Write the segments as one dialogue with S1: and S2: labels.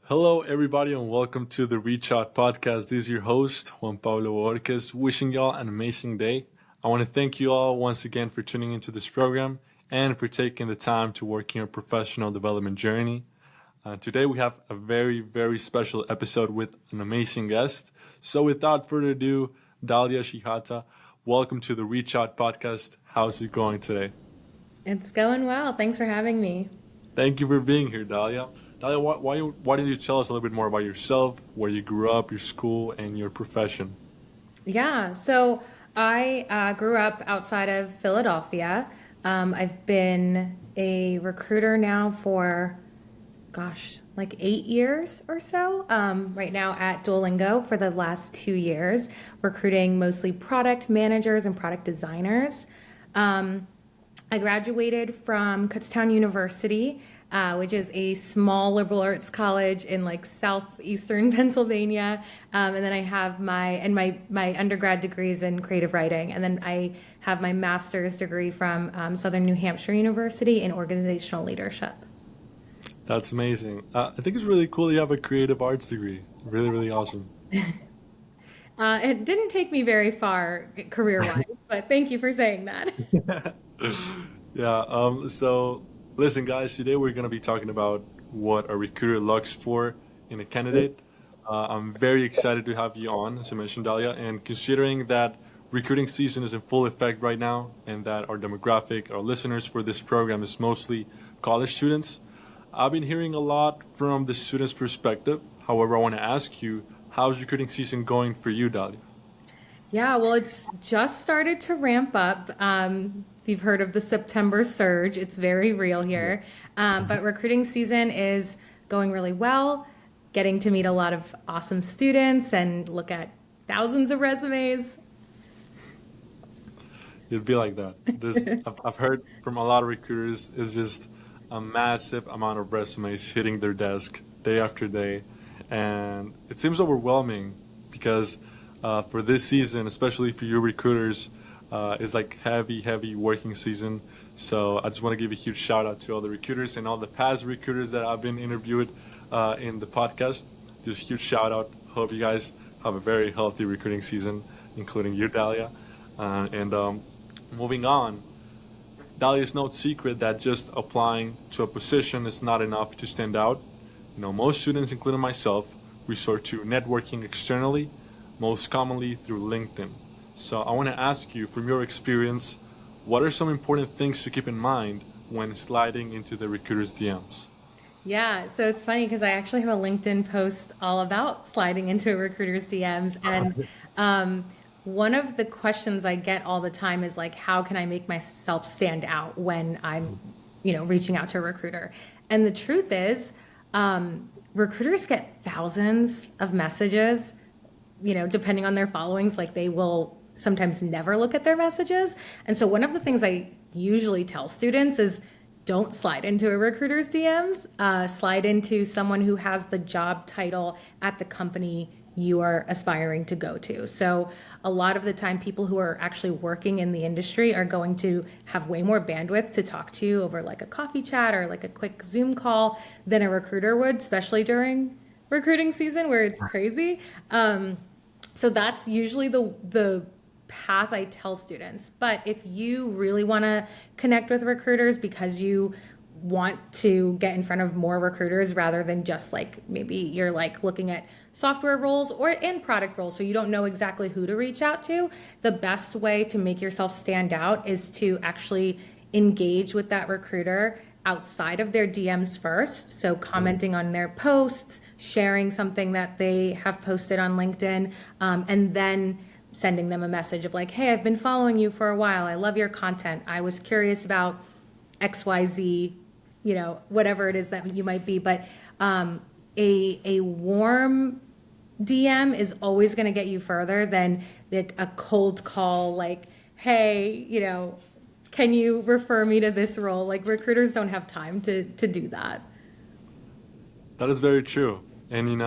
S1: Hello, everybody, and welcome to the Reach Out podcast. This is your host, Juan Pablo Borges, wishing y'all an amazing day. I want to thank you all once again for tuning into this program and for taking the time to work in your professional development journey. Today, we have a very, very special episode with an amazing guest. So, without further ado, Dalia Shehata, welcome to the Reach Out podcast. How's it going today?
S2: It's going well. Thanks for having me.
S1: Thank you for being here, Dalia. Dalia, why don't you tell us a little bit more about yourself, where you grew up, your school, and your profession?
S2: Yeah, so I grew up outside of Philadelphia. I've been a recruiter now for, like 8 years or so. Right now at Duolingo for the last 2 years, recruiting mostly product managers and product designers. I graduated from Kutztown University, which is a small liberal arts college in like southeastern Pennsylvania. And then I have my undergrad degrees in creative writing, and then I have my master's degree from Southern New Hampshire University in organizational leadership.
S1: That's amazing. I think it's really cool you have a creative arts degree. Really, really awesome.
S2: It didn't take me very far career-wise, but thank you for saying that.
S1: Yeah. So, listen, guys. Today we're gonna be talking about what a recruiter looks for in a candidate. I'm very excited to have you on, as I mentioned, Dalia. And considering that recruiting season is in full effect right now, and that our demographic, our listeners for this program is mostly college students, I've been hearing a lot from the students' perspective. However, I want to ask you, how's recruiting season going for you, Dalia?
S2: Yeah, well, it's just started to ramp up. If you've heard of the September surge, it's very real here. But recruiting season is going really well, getting to meet a lot of awesome students and look at thousands of resumes.
S1: It'd be like that. I've heard from a lot of recruiters, it's just a massive amount of resumes hitting their desk day after day. And it seems overwhelming because for this season, especially for you recruiters, it's like heavy, heavy working season. So I just want to give a huge shout out to all the recruiters and all the past recruiters that I've been interviewed in the podcast. Just huge shout out. Hope you guys have a very healthy recruiting season, including you, Dalia. And moving on, Dalia, it's no secret that just applying to a position is not enough to stand out. Most students, including myself, resort to networking externally, most commonly through LinkedIn. So I want to ask you, from your experience, what are some important things to keep in mind when sliding into the recruiter's DMs?
S2: Yeah, so it's funny because I actually have a LinkedIn post all about sliding into a recruiter's DMs. And one of the questions I get all the time is like, how can I make myself stand out when I'm, reaching out to a recruiter? And the truth is, recruiters get thousands of messages, depending on their followings, like they will sometimes never look at their messages. And so one of the things I usually tell students is don't slide into a recruiter's DMs, slide into someone who has the job title at the company you are aspiring to go to. So a lot of the time, people who are actually working in the industry are going to have way more bandwidth to talk to you over like a coffee chat or like a quick Zoom call than a recruiter would, especially during recruiting season where it's crazy. So that's usually the path I tell students. But if you really want to connect with recruiters because you want to get in front of more recruiters rather than just like maybe you're like looking at software roles or in product roles, so you don't know exactly who to reach out to, the best way to make yourself stand out is to actually engage with that recruiter outside of their DMs first. So commenting on their posts, sharing something that they have posted on LinkedIn, and then sending them a message of like, hey, I've been following you for a while. I love your content. I was curious about XYZ, whatever it is that you might be. But a warm DM is always going to get you further than like a cold call, like, hey, can you refer me to this role? Like recruiters don't have time to do that.
S1: That is very true. And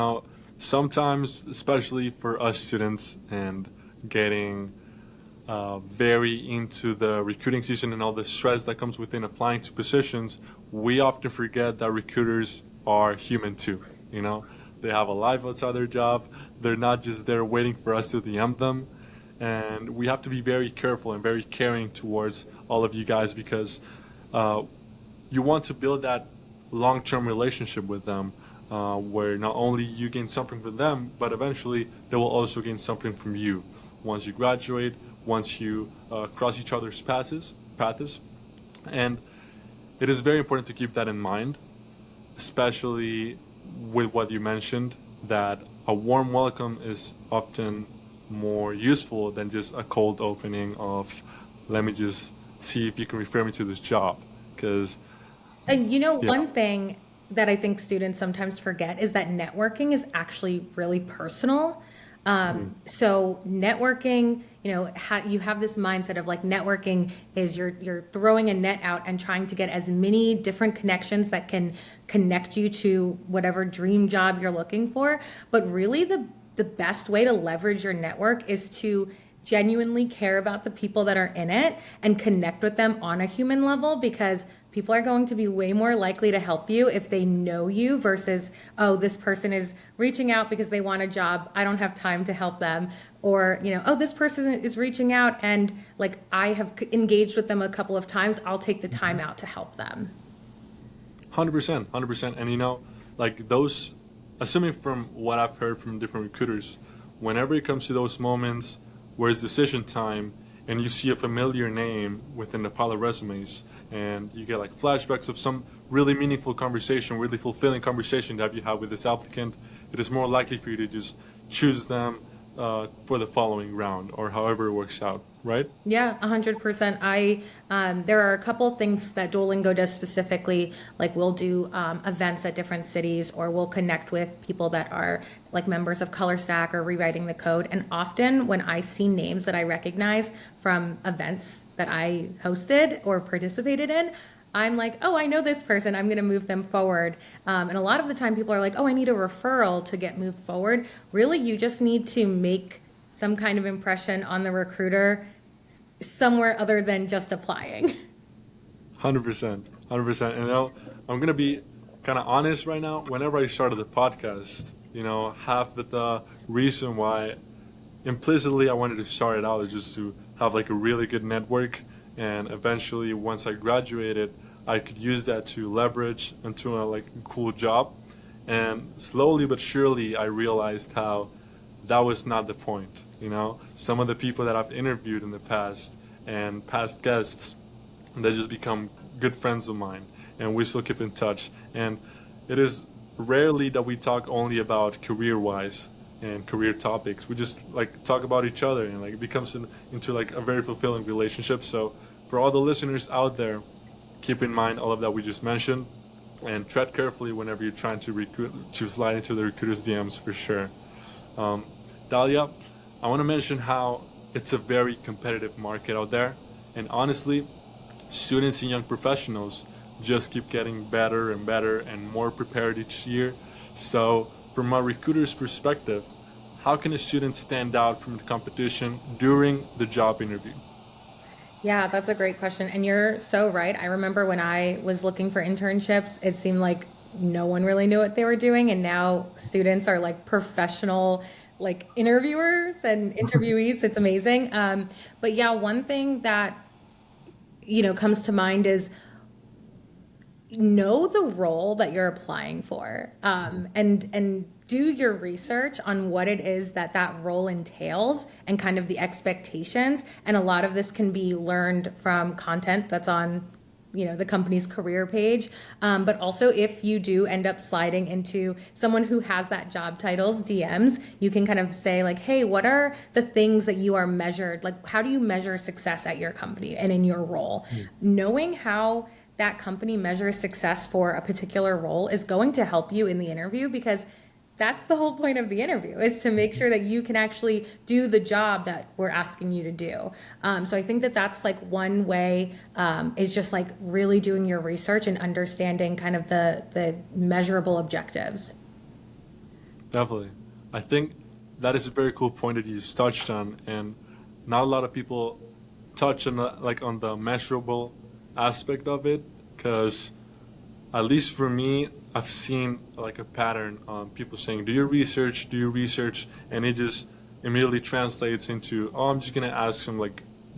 S1: sometimes, especially for us students and getting very into the recruiting season and all the stress that comes within applying to positions, we often forget that recruiters are human too. You know, they have a life outside their job. They're not just there waiting for us to DM them. And we have to be very careful and very caring towards all of you guys because uh, you want to build that long-term relationship with them where not only you gain something from them, but eventually they will also gain something from you once you graduate, once you cross each other's paths. And it is very important to keep that in mind, especially with what you mentioned, that a warm welcome is often more useful than just a cold opening of, let me just see if you can refer me to this job. Because,
S2: And
S1: yeah,
S2: one thing that I think students sometimes forget is that networking is actually really personal.
S1: mm,
S2: So networking, you have this mindset of like networking is you're throwing a net out and trying to get as many different connections that can connect you to whatever dream job you're looking for. But really, the best way to leverage your network is to genuinely care about the people that are in it and connect with them on a human level, because people are going to be way more likely to help you if they know you versus, oh, this person is reaching out because they want a job, I don't have time to help them. Or, oh, this person is reaching out and like I have engaged with them a couple of times, I'll take the time
S1: mhm.
S2: out to help them.
S1: 100%, 100%. And like those, assuming from what I've heard from different recruiters, whenever it comes to those moments where it's decision time and you see a familiar name within the pile of resumes and you get like flashbacks of some really meaningful conversation, really fulfilling conversation that you have with this applicant, it is more likely for you to just choose them for the following round or however it works out, right?
S2: Yeah, 100%. There are a couple things that Duolingo does specifically, like we'll do events at different cities, or we'll connect with people that are like members of Color Stack or rewriting the code. And often when I see names that I recognize from events that I hosted or participated in, I'm like, oh, I know this person. I'm going to move them forward. And a lot of the time, people are like, oh, I need a referral to get moved forward. Really, you just need to make some kind of impression on the recruiter somewhere other than just applying.
S1: 100%, 100%. And I'm gonna be kind of honest right now. Whenever I started the podcast, half of the reason why implicitly I wanted to start it out is just to have like a really good network, and eventually once I graduated, I could use that to leverage into a like cool job. And slowly but surely, I realized how that was not the point. Some of the people that I've interviewed in the past and past guests, they just become good friends of mine, and we still keep in touch. And it is rarely that we talk only about career-wise and career topics. We just like talk about each other, and like it becomes into like a very fulfilling relationship. So for all the listeners out there, keep in mind all of that we just mentioned, and tread carefully whenever you're trying to recruit to slide into the recruiter's DMs for sure. Um, Dalia, I want to mention how it's a very competitive market out there, and honestly, students and young professionals just keep getting better and better and more prepared each year. So, from a recruiter's perspective, how can a student stand out from the competition during the job interview?
S2: Yeah, that's a great question. And you're so right. I remember when I was looking for internships, it seemed like no one really knew what they were doing. And now students are like professional, like interviewers and interviewees. It's amazing. But yeah, one thing that, comes to mind is know the role that you're applying for, and do your research on what it is that that role entails and kind of the expectations. And a lot of this can be learned from content that's on the company's career page, but also if you do end up sliding into someone who has that job title's DMs, you can kind of say like, hey, what are the things that you are measured, like how do you measure success at your company and in your role? Knowing how that company measures success for a particular role is going to help you in the interview, because that's the whole point of the interview, is to make sure that you can actually do the job that we're asking you to do. So I think that that's like one way, is just like really doing your research and understanding kind of the measurable objectives.
S1: Definitely. I think that is a very cool point that you just touched on, and not a lot of people touch on like on the measurable aspect of it, because at least for me, I've seen like a pattern on people saying, do your research," and it just immediately translates into, "Oh, I'm just gonna ask some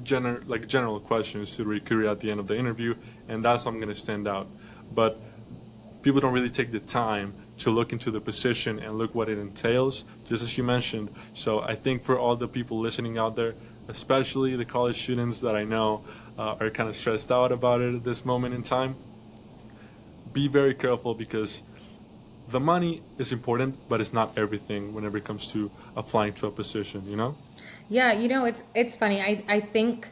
S1: general questions to the recruiter at the end of the interview, and that's how I'm gonna stand out." But people don't really take the time to look into the position and look what it entails, just as you mentioned. So I think for all the people listening out there, especially the college students that I know are kind of stressed out about it at this moment in time, be very careful because the money is important, but it's not everything whenever it comes to applying to a position, you know?
S2: Yeah, it's funny. I think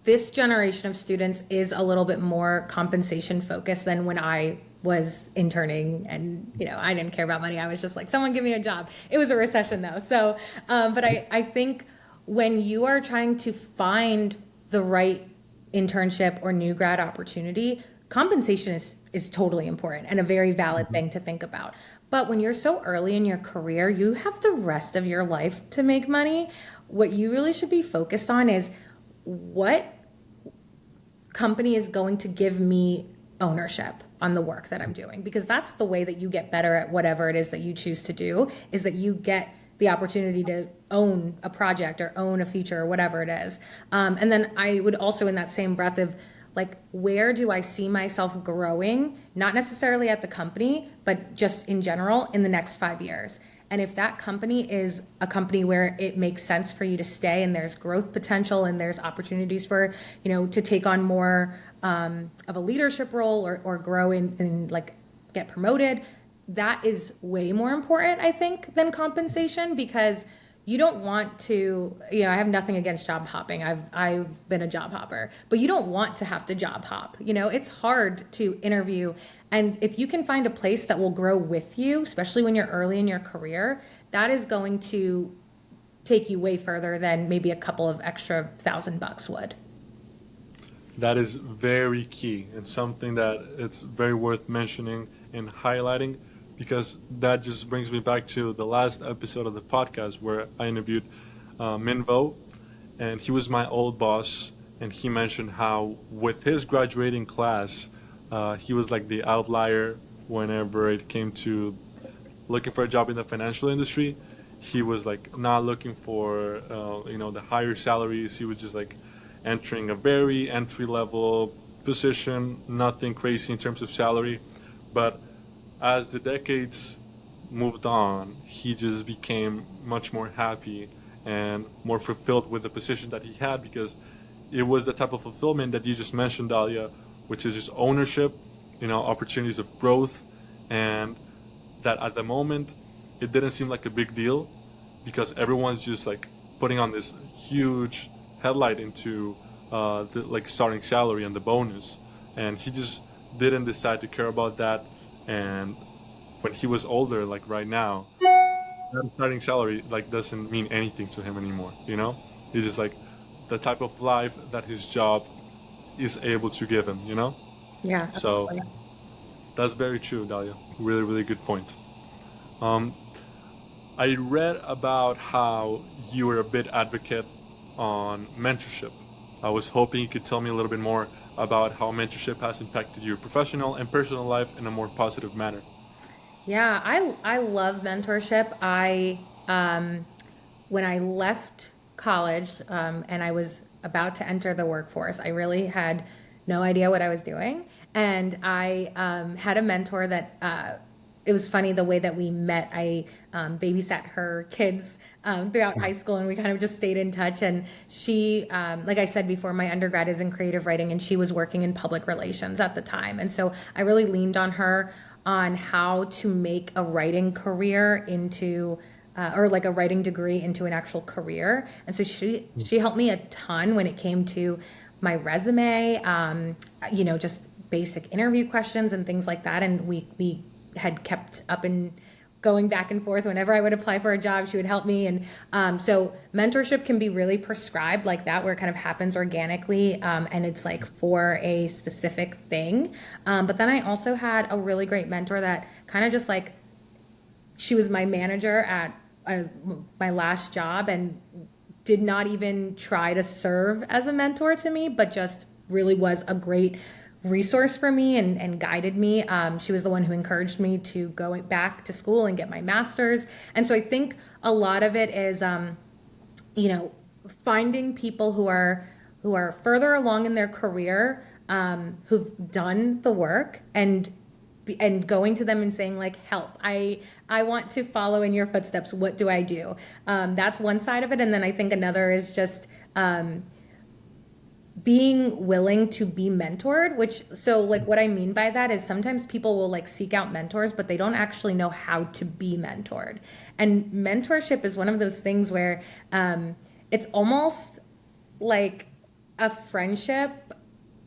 S2: this generation of students is a little bit more compensation focused than when I was interning, and I didn't care about money. I was just like, someone give me a job. It was a recession though. So but I think when you are trying to find the right internship or new grad opportunity, compensation is totally important and a very valid thing to think about. But when you're so early in your career, you have the rest of your life to make money. What you really should be focused on is what company is going to give me ownership on the work that I'm doing, because that's the way that you get better at whatever it is that you choose to do, is that you get the opportunity to own a project or own a feature or whatever it is. And then I would also, in that same breath of like, where do I see myself growing, not necessarily at the company, but just in general in the next 5 years. And if that company is a company where it makes sense for you to stay and there's growth potential and there's opportunities for, to take on more of a leadership role or grow in like get promoted, that is way more important, I think, than compensation, because you don't want to, I have nothing against job hopping. I've been a job hopper, but you don't want to have to job hop. It's hard to interview. And if you can find a place that will grow with you, especially when you're early in your career, that is going to take you way further than maybe a couple of extra $1,000 would.
S1: That is very key and something that it's very worth mentioning and highlighting, because that just brings me back to the last episode of the podcast where I interviewed Minvo, and he was my old boss, and he mentioned how with his graduating class, he was like the outlier whenever it came to looking for a job in the financial industry. He was like not looking for the higher salaries. He was just like entering a very entry level position, nothing crazy in terms of salary. But as the decades moved on, he just became much more happy and more fulfilled with the position that he had, because it was the type of fulfillment that you just mentioned, Dalia, which is just ownership, opportunities of growth, and that at the moment it didn't seem like a big deal because everyone's just like putting on this huge headlight into the like starting salary and the bonus, and he just didn't decide to care about that. And when he was older, like right now, that starting salary like doesn't mean anything to him anymore. It's just like the type of life that his job is able to give him.
S2: Yeah,
S1: So
S2: absolutely.
S1: that's very true, Dalia. Really, really good point. Um, I read about how you were a big advocate on mentorship. I was hoping you could tell me a little bit more about how mentorship has impacted your professional and personal life in a more positive manner.
S2: Yeah, I love mentorship. When I left college, and I was about to enter the workforce, I really had no idea what I was doing. And I had a mentor that it was funny the way that we met. I babysat her kids throughout high school, and we kind of just stayed in touch. And she, like I said before, my undergrad is in creative writing, and she was working in public relations at the time. And so I really leaned on her on how to make a writing career into or like a writing degree into an actual career. And so she helped me a ton when it came to my resume, just basic interview questions and things like that. And we had kept up and going back and forth whenever I would apply for a job. She would help me. And so mentorship can be really prescribed like that, where it kind of happens organically, and it's like for a specific thing. But then I also had a really great mentor that kind of just like, she was my manager at my last job, and did not even try to serve as a mentor to me, but just really was a great resource for me and guided me. She was the one who encouraged me to go back to school and get my master's. And so I think a lot of it is, you know, finding people who are further along in their career, who've done the work, and going to them and saying like, help, I want to follow in your footsteps, what do I do? That's one side of it. And then I think another is just being willing to be mentored, which, so like what I mean by that is sometimes people will like seek out mentors, but they don't actually know how to be mentored. And mentorship is one of those things where it's almost like a friendship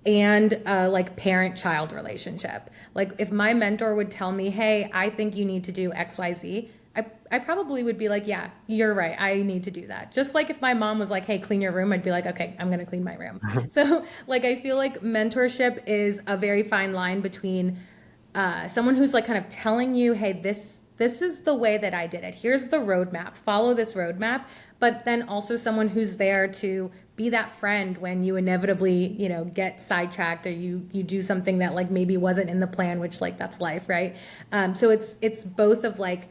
S2: and like parent-child relationship. Like if my mentor would tell me, hey, I think you need to do XYZ, I probably would be like, yeah, you're right, I need to do that. Just like if my mom was like, hey, clean your room, I'd be like, okay, I'm gonna clean my room. So like I feel like mentorship is a very fine line between someone who's like kind of telling you, hey, this is the way that I did it. Here's the roadmap. Follow this roadmap. But then also someone who's there to be that friend when you inevitably, you know, get sidetracked or you do something that like maybe wasn't in the plan, which like that's life, right? So it's both of like,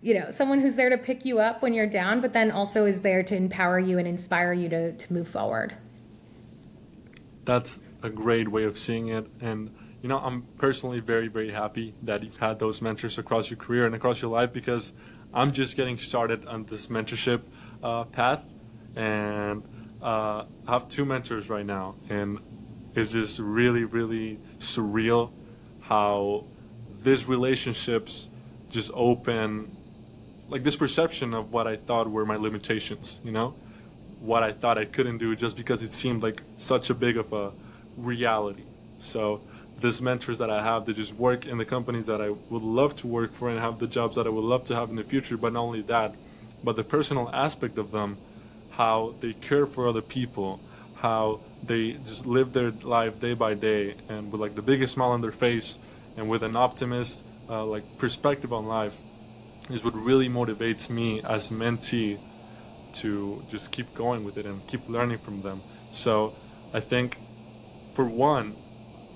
S2: you know, someone who's there to pick you up when you're down, but then also is there to empower you and inspire you to move forward.
S1: That's a great way of seeing it. And, you know, I'm personally very, very happy that you've had those mentors across your career and across your life because I'm just getting started on this mentorship path. And I have two mentors right now. And it's just really, really surreal how these relationships just open like this perception of what I thought were my limitations, you know? What I thought I couldn't do just because it seemed like such a big of a reality. So these mentors that I have, they just work in the companies that I would love to work for and have the jobs that I would love to have in the future. But not only that, but the personal aspect of them, how they care for other people, how they just live their life day by day and with like the biggest smile on their face and with an optimist like perspective on life is what really motivates me as a mentee to just keep going with it and keep learning from them. So I think for one,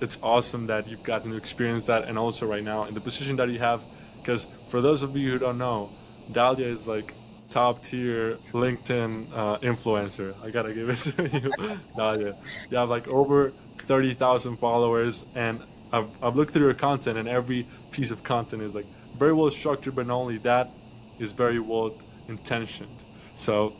S1: it's awesome that you've gotten to experience that and also right now in the position that you have because for those of you who don't know, Dalia is like top tier LinkedIn influencer. I gotta give it to you, Dalia. You have like over 30,000 followers and I've looked through your content and every piece of content is like very well structured, but not only that, is very well intentioned. So,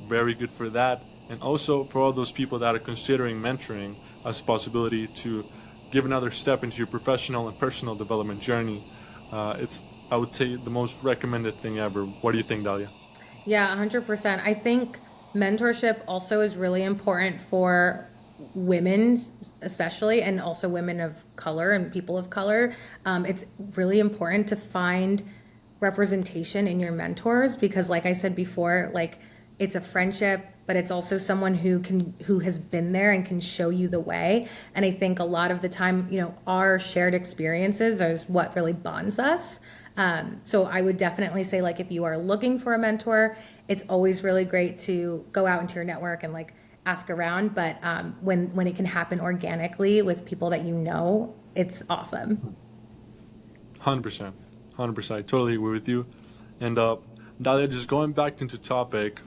S1: very good for that. And also for all those people that are considering mentoring as a possibility to give another step into your professional and personal development journey, it's, I would say, the most recommended thing ever. What do you think, Dalia?
S2: Yeah, 100%. I think mentorship also is really important for women, especially, and also women of color and people of color. It's really important to find representation in your mentors because, like I said before, like it's a friendship, but it's also someone who has been there and can show you the way. And I think a lot of the time, you know, our shared experiences is what really bonds us. So I would definitely say, like, if you are looking for a mentor, it's always really great to go out into your network and like ask around. But when it can happen organically with people that you know, it's awesome.
S1: 100%. 100%. I totally agree with you. And Dalia, just going back into topic,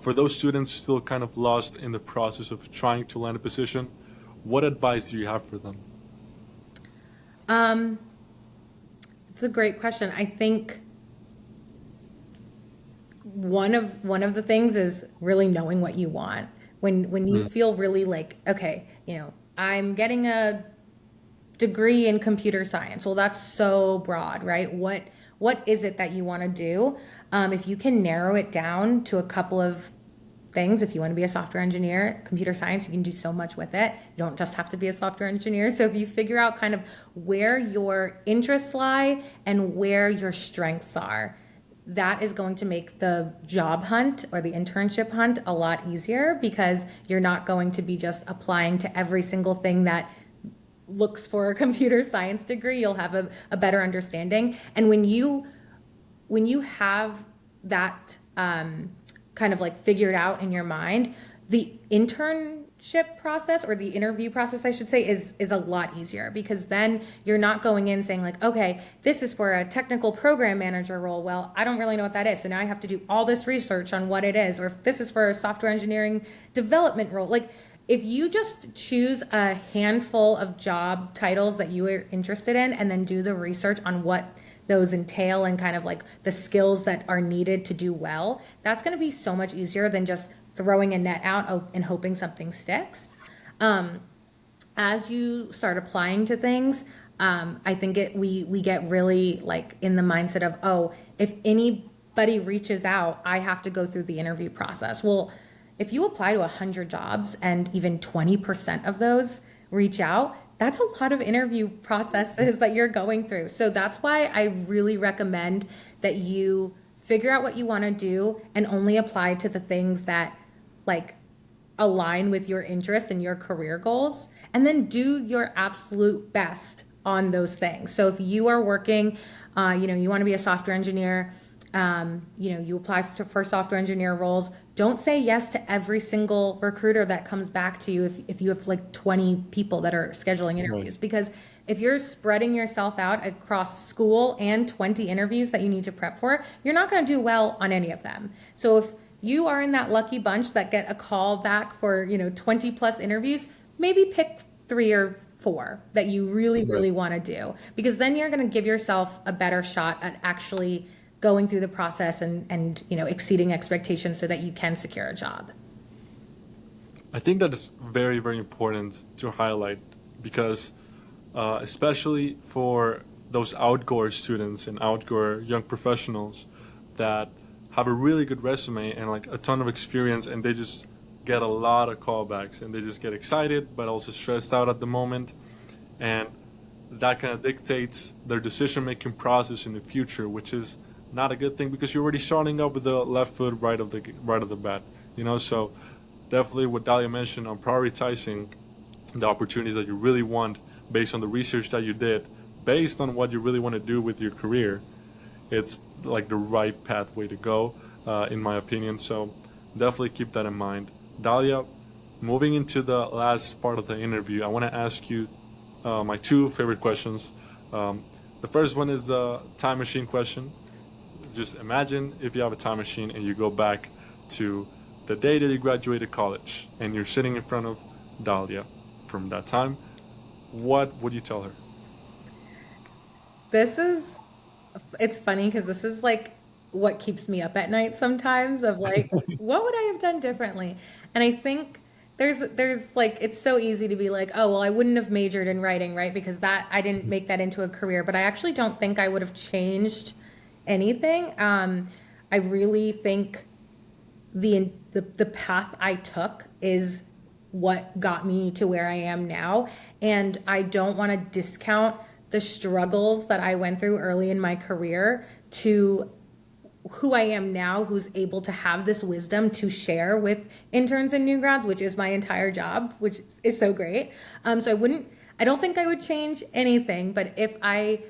S1: for those students still kind of lost in the process of trying to land a position, what advice do you have for them?
S2: Um, it's a great question. I think one of the things is really knowing what you want. When you
S1: Mm.
S2: feel really like, okay, you know, I'm getting a degree in computer science. Well, that's so broad, right? What is it that you want to do? If you can narrow it down to a couple of things, if you want to be a software engineer, computer science, you can do so much with it. You don't just have to be a software engineer. So if you figure out kind of where your interests lie and where your strengths are, that is going to make the job hunt or the internship hunt a lot easier because you're not going to be just applying to every single thing that looks for a computer science degree. You'll have a better understanding. And when you have that kind of like figured out in your mind, The internship process, or the interview process, I should say, is a lot easier, because then you're not going in saying like, okay, this is for a technical program manager role. Well, I don't really know what that is, so now I have to do all this research on what it is. Or if this is for a software engineering development role, like if you just choose a handful of job titles that you are interested in and then do the research on what those entail and kind of like the skills that are needed to do well, that's going to be so much easier than just throwing a net out and hoping something sticks. As you start applying to things, I think we get really like in the mindset of, oh, if anybody reaches out, I have to go through the interview process. Well, if you apply to 100 jobs and even 20% of those reach out, that's a lot of interview processes that you're going through. So that's why I really recommend that you figure out what you want to do and only apply to the things that like align with your interests and your career goals, and then do your absolute best on those things. So if you are working, you want to be a software engineer, you apply for software engineer roles. Don't say yes to every single recruiter that comes back to you if you have like 20 people that are scheduling interviews.
S1: Right.
S2: Because if you're spreading yourself out across school and 20 interviews that you need to prep for, you're not going to do well on any of them. So if you are in that lucky bunch that get a call back for 20 plus interviews, maybe pick 3 or 4 that you really
S1: Right.
S2: really want to do, because then you're going to give yourself a better shot at actually going through the process and exceeding expectations so that you can secure a job.
S1: I think that is very, very important to highlight because, especially for those outgoer students and outgoer young professionals that have a really good resume and like a ton of experience, and they just get a lot of callbacks and they just get excited but also stressed out at the moment. And that kind of dictates their decision making process in the future, which is not a good thing because you're already starting up with the left foot right of the bat. So definitely what Dalia mentioned on prioritizing the opportunities that you really want based on the research that you did, based on what you really want to do with your career, it's like the right pathway to go, in my opinion. So definitely keep that in mind. Dalia, moving into the last part of the interview, I want to ask you my 2 favorite questions. The first one is the time machine question. Just imagine if you have a time machine and you go back to the day that you graduated college and you're sitting in front of Dalia from that time. What would you tell her?
S2: This is, it's funny because this is like what keeps me up at night sometimes, of like, what would I have done differently? And I think there's like, it's so easy to be like, oh, well, I wouldn't have majored in writing, right? Because that, I didn't make that into a career, but I actually don't think I would have changed anything. I really think the path I took is what got me to where I am now. And I don't want to discount the struggles that I went through early in my career to who I am now, who's able to have this wisdom to share with interns and new grads, which is my entire job, which is so great. So I don't think I would change anything, but if I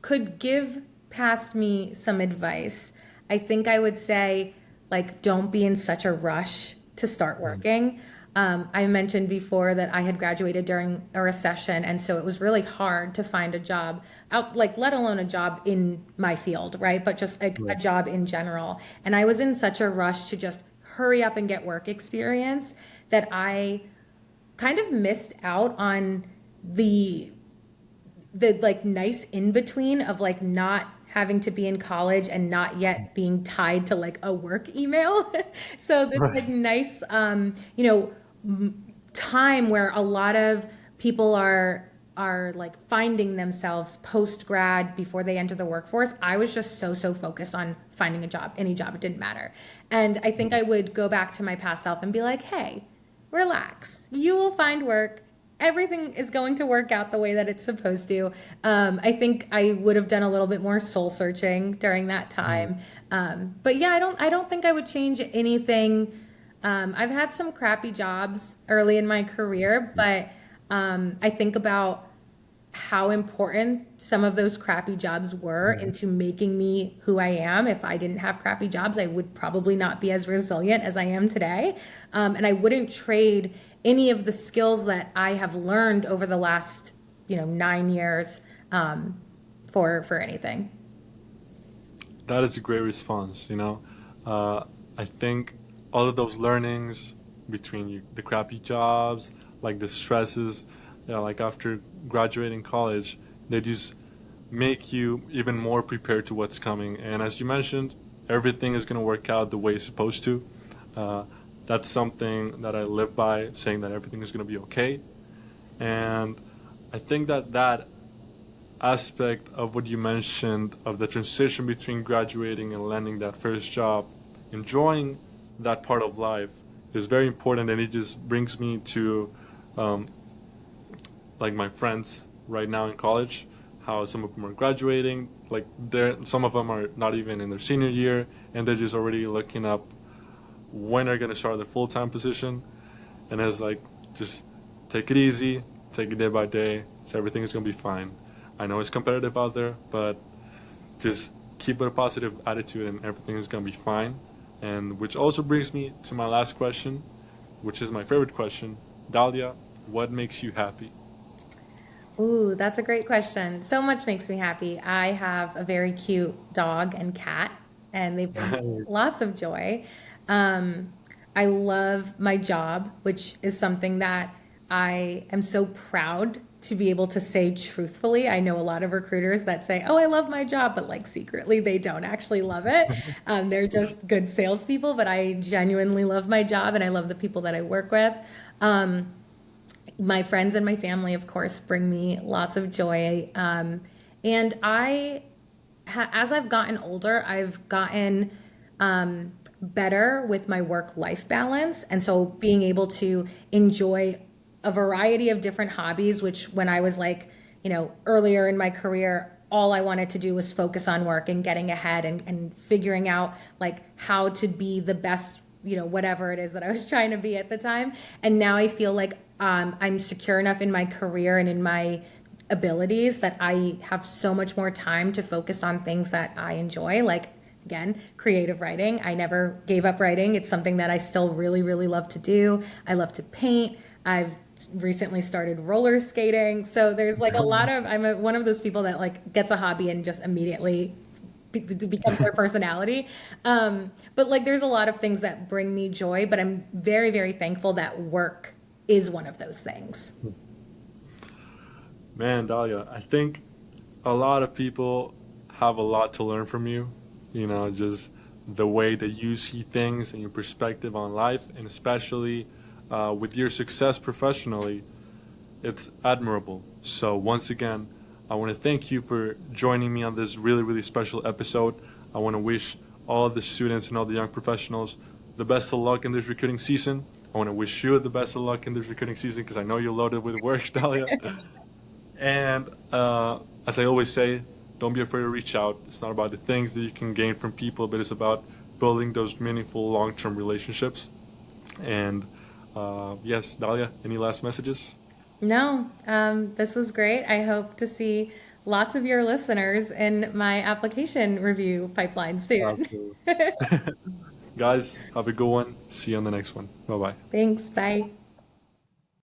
S2: could give past me some advice, I think I would say, like, don't be in such a rush to start working. I mentioned before that I had graduated during a recession, and so it was really hard to find a job out, like, let alone a job in my field, right? But just like a
S1: Right.
S2: job in general. And I was in such a rush to just hurry up and get work experience that I kind of missed out on the like nice in between of like not having to be in college and not yet being tied to like a work email. So this
S1: Right.
S2: like nice time where a lot of people are like finding themselves post grad before they enter the workforce. I was just so focused on finding a job, any job, it didn't matter. And I think I would go back to my past self and be like, hey, relax, you will find work, everything is going to work out the way that it's supposed to. I think I would have done a little bit more soul searching during that
S1: Mm.
S2: time. But yeah, I don't think I would change anything. I've had some crappy jobs early in my career, but I think about how important some of those crappy jobs were
S1: Mhm.
S2: into making me who I am. If I didn't have crappy jobs, I would probably not be as resilient as I am today. And I wouldn't trade any of the skills that I have learned over the last, 9 years, for anything.
S1: That is a great response. I think all of those learnings between the crappy jobs, like the stresses, like after graduating college, they just make you even more prepared to what's coming. And as you mentioned, everything is going to work out the way it's supposed to. Uh, that's something that I live by, saying that everything is going to be okay. And I think that aspect of what you mentioned of the transition between graduating and landing that first job, enjoying that part of life is very important, and it just brings me to um, like my friends right now in college, how some of them are graduating, like some of them are not even in their senior year, and they're just already looking up when they're going to start their full-time position. And it's like, just take it easy, take it day by day, so everything is going to be fine. I know it's competitive out there, but just keep a positive attitude and everything is going to be fine. And which also brings me to my last question, which is my favorite question. Dalia, what makes you happy?
S2: Ooh, that's a great question. So much makes me happy. I have a very cute dog and cat, and they bring me lots of joy. Um, I love my job, which is something that I am so proud to be able to say truthfully. I know a lot of recruiters that say, "Oh, I love my job," but like secretly they don't actually love it. They're just good salespeople, but I genuinely love my job and I love the people that I work with. My friends and my family, of course, bring me lots of joy. And as I've gotten older, I've gotten better with my work life balance. And so being able to enjoy a variety of different hobbies, which when I was like, earlier in my career, all I wanted to do was focus on work and getting ahead and figuring out like how to be the best, whatever it is that I was trying to be at the time. And now I feel like I'm secure enough in my career and in my abilities that I have so much more time to focus on things that I enjoy, like again, creative writing. I never gave up writing. It's something that I still really, really love to do. I love to paint. I've recently started roller skating. So there's like a lot of, one of those people that like gets a hobby and just immediately becomes their personality. But like there's a lot of things that bring me joy, but I'm very, very thankful that work is one of those things.
S1: Man, Dalia, I think a lot of people have a lot to learn from you. Just the way that you see things and your perspective on life, and especially with your success professionally, it's admirable. So, once again, I want to thank you for joining me on this really, really special episode. I want to wish all the students and all the young professionals the best of luck in this recruiting season. I want to wish you the best of luck in this recruiting season because I know you're loaded with work, Dalia. And as I always say, don't be afraid to reach out. It's not about the things that you can gain from people, but it's about building those meaningful long term relationships. And yes, Dalia, any last messages?
S2: No, this was great. I hope to see lots of your listeners in my application review pipeline soon.
S1: Absolutely. Guys, have a good one. See you on the next one. Bye bye.
S2: Thanks. Bye.